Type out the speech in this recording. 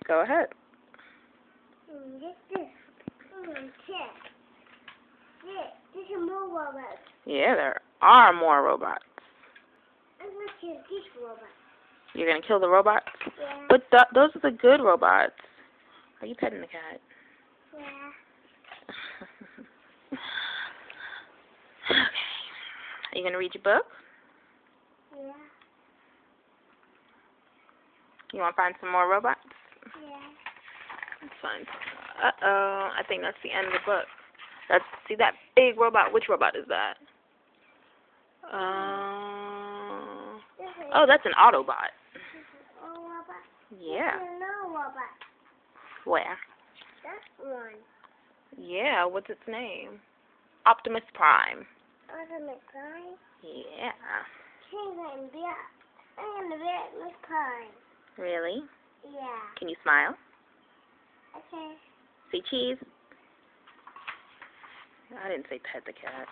Go ahead. This. Check. This is more robots. Yeah, there are more robots. I'm going to kill this robot. You're going to kill the robots? Yeah. But those are the good robots. Are you petting the cat? Yeah. Okay. Are you going to read your book? Yeah. You want to find some more robots? Yeah. Let's find. Uh-oh. I think that's the end of the book. See that big robot? Which robot is that? Oh, that's an Autobot. Robot. Yeah. No robot. Where? That one. Yeah, what's its name? Optimus Prime. Optimus Prime? Yeah. I'm going to be Optimus Prime. Really? Yeah. Can you smile? Okay. Say cheese. I didn't say pet the cat.